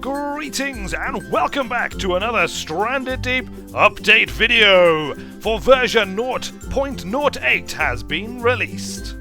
Greetings and welcome back to another Stranded Deep update video for version 0.08 has been released.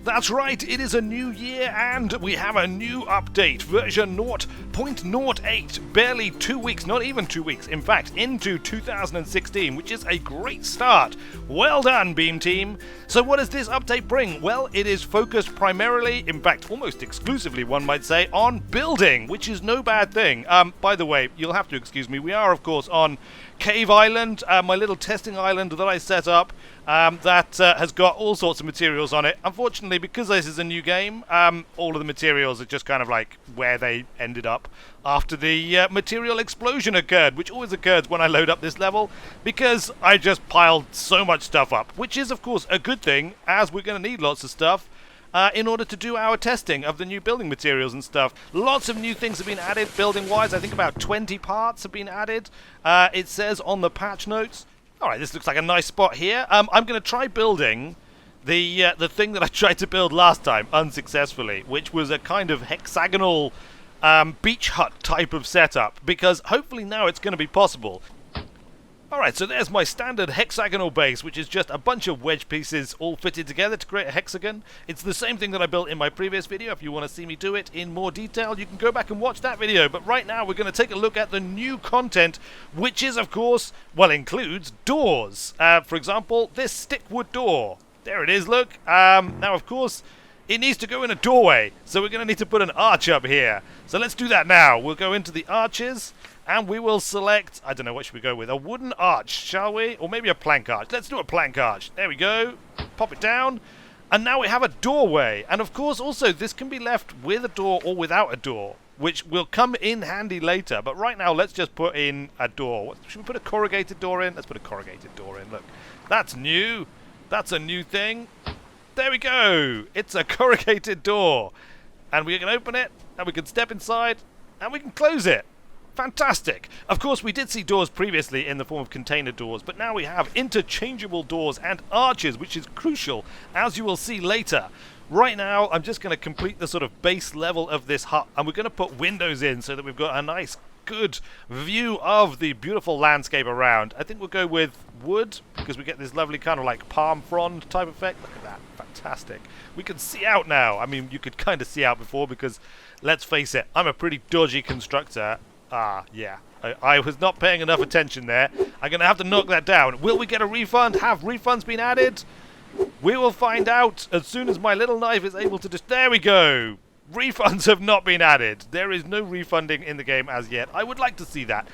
That's right, it is a new year and we have a new update, version 0.08, barely 2 weeks, not even 2 weeks, in fact, into 2016, which is a great start. Well done, Beam Team. So what does this update bring? Well, it is focused primarily, in fact, almost exclusively, one might say, on building, which is no bad thing. By the way, you'll have to excuse me, we are, of course, on Cave Island, my little testing island that I set up. That has got all sorts of materials on it. Unfortunately, because this is a new game, all of the materials are just kind of like where they ended up after the material explosion occurred, which always occurs when I load up this level, because I just piled so much stuff up, which is, of course, a good thing, as we're going to need lots of stuff in order to do our testing of the new building materials and stuff. Lots of new things have been added building-wise. I think about 20 parts have been added. It says on the patch notes. Alright, this looks like a nice spot here. I'm going to try building the thing that I tried to build last time, unsuccessfully, which was a kind of hexagonal beach hut type of setup, because hopefully now it's going to be possible. Alright, so there's my standard hexagonal base, which is just a bunch of wedge pieces all fitted together to create a hexagon. It's the same thing that I built in my previous video. If you want to see me do it in more detail, you can go back and watch that video. But right now, we're going to take a look at the new content, which is, of course, well, includes doors. For example, this stickwood door. There it is, look. Now, of course, it needs to go in a doorway, so we're going to need to put an arch up here. So let's do that now. We'll go into the arches. And we will select, I don't know, what should we go with? A wooden arch, shall we? Or maybe a plank arch. Let's do a plank arch. There we go. Pop it down. And now we have a doorway. And of course, also, this can be left with a door or without a door, which will come in handy later. But right now, let's just put in a door. Should we put a corrugated door in? Let's put a corrugated door in. Look, that's new. That's a new thing. There we go. It's a corrugated door. And we can open it, and we can step inside, and we can close it. Fantastic! Of course, we did see doors previously in the form of container doors, but now we have interchangeable doors and arches, which is crucial, as you will see later. Right now, I'm just going to complete the sort of base level of this hut, and we're going to put windows in so that we've got a nice, good view of the beautiful landscape around. I think we'll go with wood, because we get this lovely kind of like palm frond type effect. Look at that. Fantastic. We can see out now. I mean, you could kind of see out before, because, let's face it, I'm a pretty dodgy constructor. Yeah. I was not paying enough attention there. I'm going to have to knock that down. Will we get a refund? Have refunds been added? We will find out as soon as my little knife is able to just... There we go! Refunds have not been added. There is no refunding in the game as yet. I would like to see that,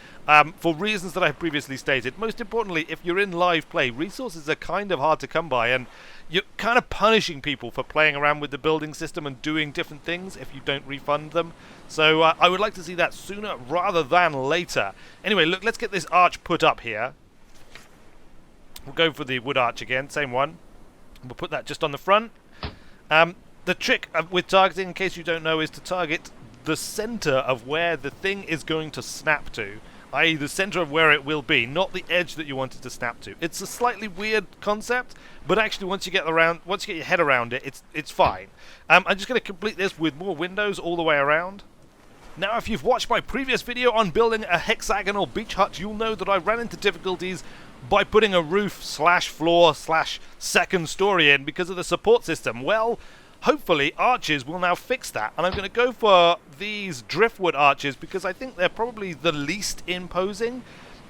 for reasons that I've previously stated. Most importantly, if you're in live play, resources are kind of hard to come by, and you're kind of punishing people for playing around with the building system and doing different things if you don't refund them. So I would like to see that sooner rather than later. Anyway, look, let's get this arch put up here. We'll go for the wood arch again, same one. We'll put that just on the front. The trick with targeting, in case you don't know, is to target the center of where the thing is going to snap to, i.e. the center of where it will be, not the edge that you want it to snap to. It's a slightly weird concept, but actually once you get your head around it, it's fine. I'm just going to complete this with more windows all the way around. Now, if you've watched my previous video on building a hexagonal beach hut, you'll know that I ran into difficulties by putting a roof slash floor slash second story in because of the support system. Well, hopefully arches will now fix that, and I'm going to go for these driftwood arches because I think they're probably the least imposing.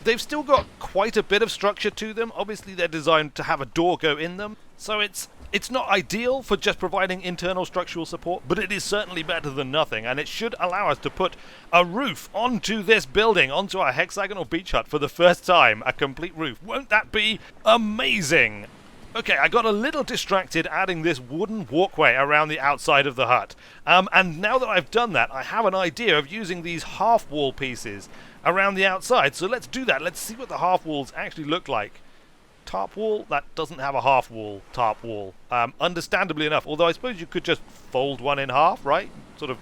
They've still got quite a bit of structure to them. Obviously they're designed to have a door go in them, so it's not ideal for just providing internal structural support, but it is certainly better than nothing, and it should allow us to put a roof onto this building, onto our hexagonal beach hut for the first time, a complete roof. Won't that be amazing? Okay, I got a little distracted adding this wooden walkway around the outside of the hut. And now that I've done that, I have an idea of using these half-wall pieces around the outside. So let's do that. Let's see what the half-walls actually look like. Tarp wall? That doesn't have a half-wall tarp wall. Understandably enough, although I suppose you could just fold one in half, right? Sort of,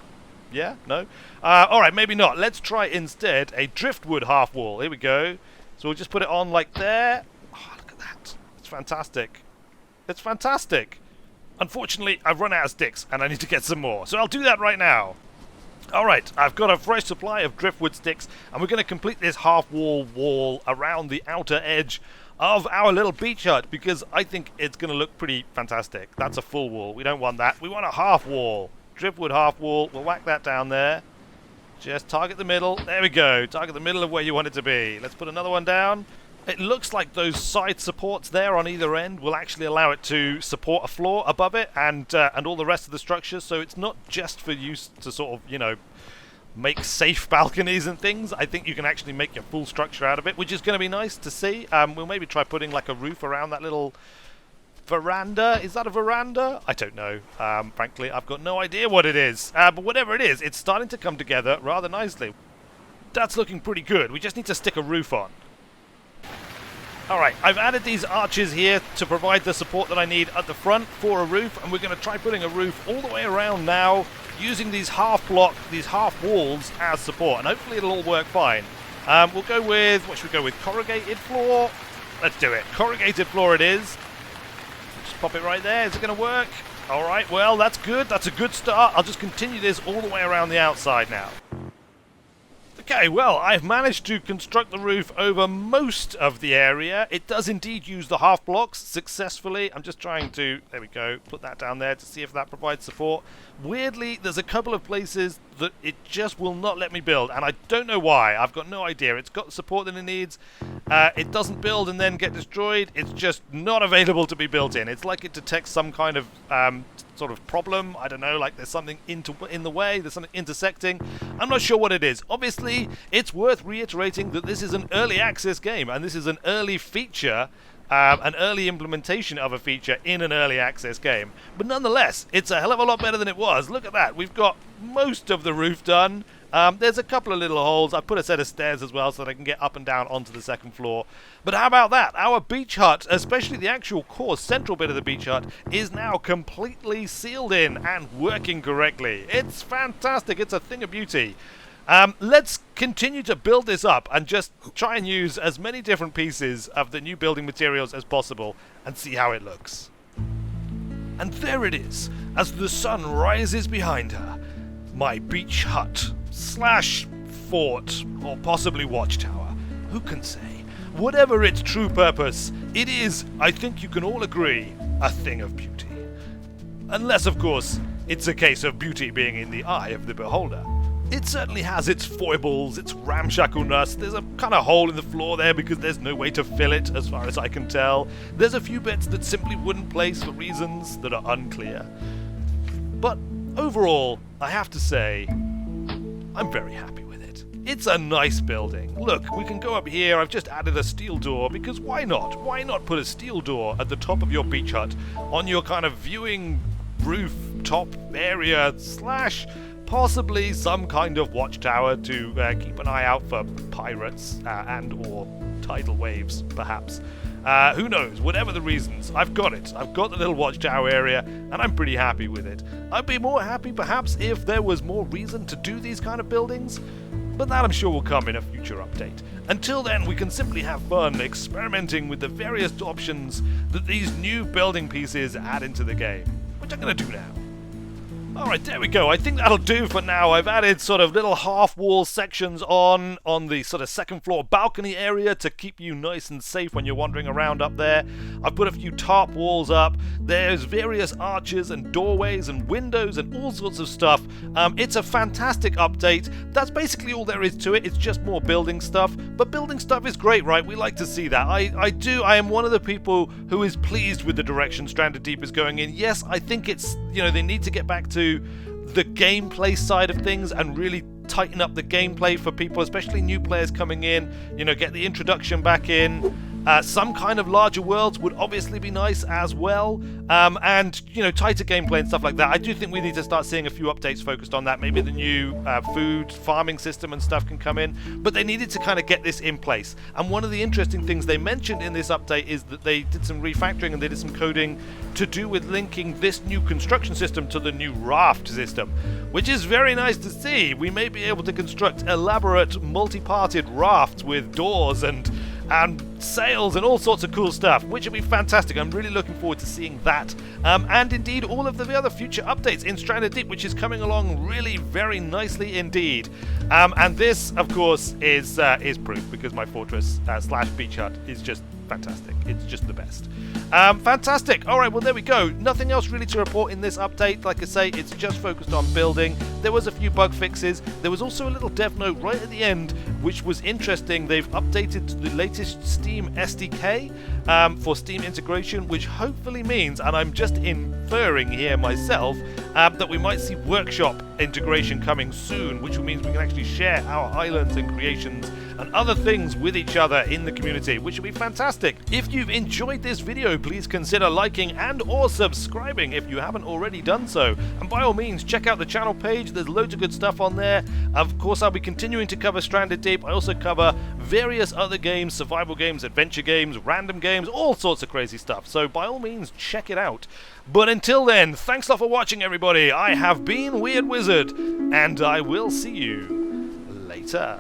yeah? No? Alright, maybe not. Let's try instead a driftwood half-wall. Here we go. So we'll just put it on like there. Oh, look at that. It's fantastic. It's fantastic. Unfortunately, I've run out of sticks, and I need to get some more, so I'll do that right now. Alright, I've got a fresh supply of driftwood sticks, and we're going to complete this half-wall around the outer edge of our little beach hut, because I think it's going to look pretty fantastic. That's a full wall. We don't want that. We want a half wall. Driftwood half wall. We'll whack that down there. Just target the middle. There we go. Target the middle of where you want it to be. Let's put another one down. It looks like those side supports there on either end will actually allow it to support a floor above it and all the rest of the structure, so it's not just for use to sort of, you know, make safe balconies and things. I think you can actually make your full structure out of it, which is going to be nice to see. We'll maybe try putting like a roof around that little veranda. Is that a veranda? I don't know. Frankly, I've got no idea what it is. But whatever it is, it's starting to come together rather nicely. That's looking pretty good. We just need to stick a roof on. Alright, I've added these arches here to provide the support that I need at the front for a roof, and we're going to try putting a roof all the way around now, using these half walls as support, and hopefully it'll all work fine. We'll go with, what should we go with, corrugated floor? Let's do it. Corrugated floor it is. Just pop it right there. Is it going to work? Alright, well, that's good. That's a good start. I'll just continue this all the way around the outside now. Okay, well, I've managed to construct the roof over most of the area. It does indeed use the half blocks successfully. I'm just trying to, there we go, put that down there to see if that provides support. Weirdly, there's a couple of places that it just will not let me build, and I don't know why. I've got no idea. It's got the support that it needs. It doesn't build and then get destroyed. It's just not available to be built in. It's like it detects some kind of sort of problem. I don't know, like there's something in the way, there's something intersecting. I'm not sure what it is. Obviously, it's worth reiterating that this is an early access game, and this is an early feature, an early implementation of a feature in an early access game. But nonetheless, it's a hell of a lot better than it was. Look at that. We've got most of the roof done. There's a couple of little holes. I put a set of stairs as well so that I can get up and down onto the second floor. But how about that? Our beach hut, especially the actual core central bit of the beach hut, is now completely sealed in and working correctly. It's fantastic. It's a thing of beauty. Let's continue to build this up and just try and use as many different pieces of the new building materials as possible and see how it looks. And there it is, as the sun rises behind her. My beach hut / fort, or possibly watchtower. Who can say? Whatever its true purpose, it is, I think you can all agree, a thing of beauty. Unless, of course, it's a case of beauty being in the eye of the beholder. It certainly has its foibles, its ramshackleness. There's a kind of hole in the floor there because there's no way to fill it, as far as I can tell. There's a few bits that simply wouldn't place for reasons that are unclear. But overall, I have to say, I'm very happy with it. It's a nice building. Look, we can go up here. I've just added a steel door because why not? Why not put a steel door at the top of your beach hut on your kind of viewing roof top area / possibly some kind of watchtower to keep an eye out for pirates and or tidal waves, perhaps. Who knows? Whatever the reasons, I've got it. I've got the little watchtower area, and I'm pretty happy with it. I'd be more happy, perhaps, if there was more reason to do these kind of buildings, but that I'm sure will come in a future update. Until then, we can simply have fun experimenting with the various options that these new building pieces add into the game, which I'm going to do now. Alright, there we go. I think that'll do for now. I've added sort of little half-wall sections on the sort of second floor balcony area to keep you nice and safe when you're wandering around up there. I've put a few tarp walls up. There's various arches and doorways and windows and all sorts of stuff. It's a fantastic update. That's basically all there is to it. It's just more building stuff. But building stuff is great, right? We like to see that. I am one of the people who is pleased with the direction Stranded Deep is going in. Yes, I think it's, they need to get back to the gameplay side of things and really tighten up the gameplay for people, especially new players coming in, get the introduction back in. Some kind of larger worlds would obviously be nice as well, and tighter gameplay and stuff like that. I do think we need to start seeing a few updates focused on that. Maybe the new food farming system and stuff can come in, but they needed to kind of get this in place. And one of the interesting things they mentioned in this update is that they did some refactoring and they did some coding to do with linking this new construction system to the new raft system, which is very nice to see. We may be able to construct elaborate multi-parted rafts with doors and and sails and all sorts of cool stuff, which will be fantastic. I'm really looking forward to seeing that, and indeed all of the other future updates in Stranded Deep, which is coming along really very nicely indeed. And this, of course, is proof, because my fortress slash beach hut is just fantastic. It's just the best. Fantastic. All right, well, there we go. Nothing else really to report in this update. Like I say, it's just focused on building. There was a few bug fixes. There was also a little dev note right at the end, which was interesting. They've updated to the latest Steam SDK for Steam integration, which hopefully means, and I'm just inferring here myself, that we might see workshop integration coming soon, which means we can actually share our islands and creations and other things with each other in the community, which will be fantastic. If you've enjoyed this video, please consider liking and or subscribing if you haven't already done so. And by all means, check out the channel page. There's loads of good stuff on there. Of course, I'll be continuing to cover Stranded Deep. I also cover various other games, survival games, adventure games, random games, all sorts of crazy stuff. So by all means, check it out. But until then, thanks a lot for watching, everybody. I have been Weird Wizard, and I will see you later.